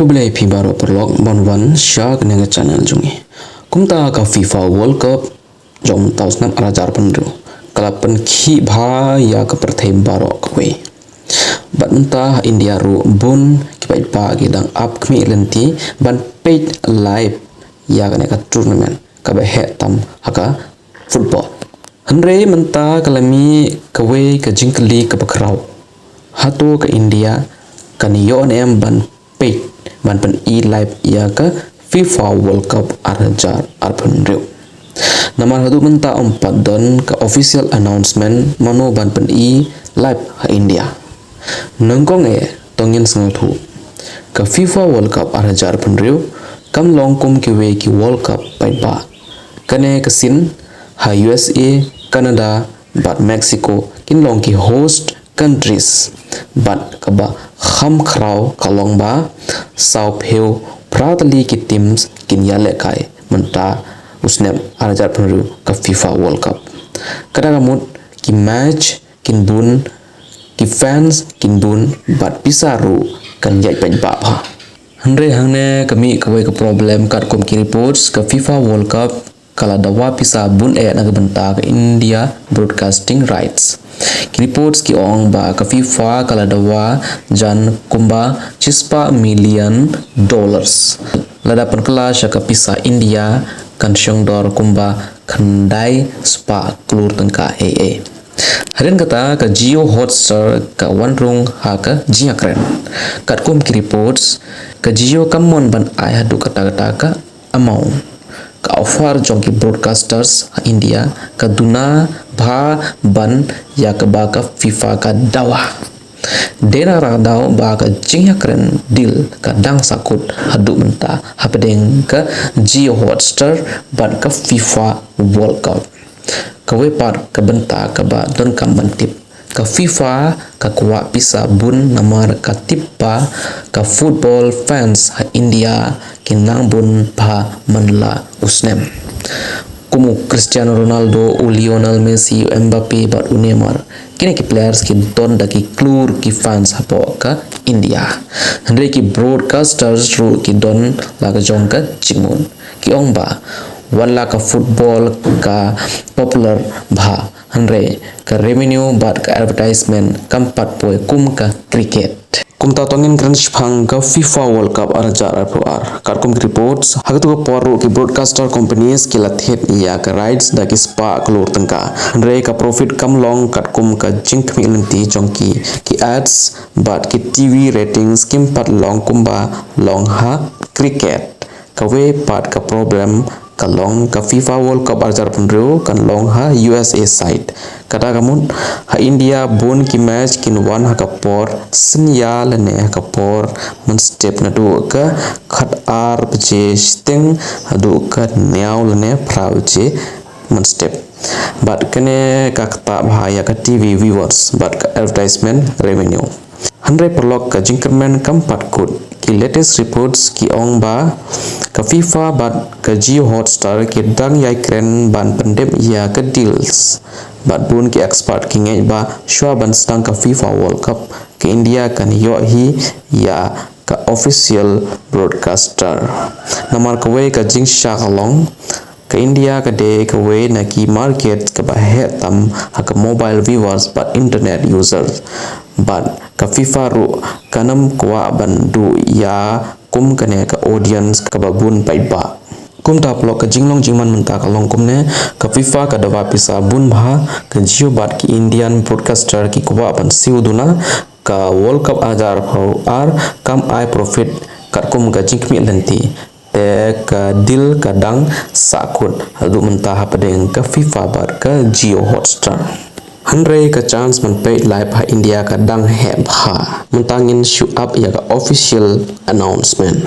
Kublai pi baro perlok bonwan syak nega channel jungi. Kumta ka FIFA World Cup jom taus nam arajar penru. Kalapan ki bha ya ka perthai baro kwe. Badmenta India ru bun kipai pa gidang up kmi lenti ban paid live ya ka nega tournament ka ba he tam haka football. Andre menta kalami kwe ka jingkli ka bakrau. Hato ka India kan yon em ban paid ban pen live ya ka FIFA World Cup arajar arpun riu. Namar hadu menta empat don ka official announcement mano ban pen live ha India. Nangkong tongin sengathu ka FIFA World Cup arajar pun riu kam longkum ki we ki World Cup pai ba. Kane kasin ha USA, Canada, but Mexico kin long ki host countries but kaba kham khrau kalong ba sau pheu pratali ki teams kin yale kai menta usnem arajar pru ka FIFA World Cup kada ramut ki match kin bun ki fans kin bun but pisaru kan yai pen ba ha hanre hangne kami kawai ka problem kat kom ki reports ka FIFA World Cup kala dawa pisa bun na benta ka India broadcasting rights ki reports ki ong ba ka FIFA kala dawa jan kumba $6 million ladapan kelas ka pisa India kan syongdor kumba khandai spa klur tengka AA harin kata ka Jio Hotstar ka wanrung ha ka jiakren kat kum ki reports ka Jio kamon ban ai hadu kata ka amount ka offer jong ki broadcasters India ka duna bha ban ya ka ba ka FIFA ka dawa dena radau ba ka jiakren deal ka dang sakut hadu menta hapedeng ka Jio Hotstar ban ka FIFA World Cup kawe par ka benta ka ba don kam bantip ka FIFA ka kwa pisa bun namar ka tippa ka football fans ha India kinang bun pa manla usnem kumu Cristiano Ronaldo u Lionel Messi Mbappe bat Neymar kini ki players ki don da ki klur ki fans ha po ka India andre ki broadcasters ru ki don la ka jong ka chimun ki ong ba wala ka football ka popular bha hanre ka revenue bat ka advertisement kampat poe kum ka cricket kum ta tongin kran phang ka FIFA World Cup arajar ar kar kum reports hagatu ko poru ki broadcaster companies ki lathet ya ka rights da ki spa klur tangka hanre ka profit kam long kat kum ka jink milenti jongki ki ads bat ki TV ratings kim pat long kumba long ha cricket ka we pat ka problem kalong ka FIFA World Cup arajar punru kan long ha USA side kata kamun ha India bun ki match kin wan ha kapor sinya lene ha kapor mun step na du ka khat ar bje sting hadu ka nyau lene prau je mun step but kane ka kta bhaya ka TV viewers but ka advertisement revenue hanre perlok ka jinkerman kampat kut ki latest reports ki ong ba ka FIFA bat ka Jio Hotstar ki dang yai kren ban pendem ya ka deals bat bun ki expert ki ngai ba shwa ban stang ka FIFA World Cup ke India kan yo hi ya ka official broadcaster namar ka we ka jing sha kalong ka India ka de ka we na ki market ka ba he tam ha ka mobile viewers but internet users but ka FIFA ru kanam kwa bandu ya kum kane ka audience ka babun pai ba kum ta plok ka jinglong jingman menta ka long kum ne ka FIFA ka dawa pisa bun bha ka Jio bat ki Indian broadcaster ki kwa ban siuduna ka World Cup ajar phau ar kam ai profit kat kum ka jingmi lenti te ka deal ka dang sakut hadu menta ha padeng ka FIFA bat ka Jio Hotstar hanre ka chance man paid live ha India ka dang he bha mentangin shoot up ya ka official announcement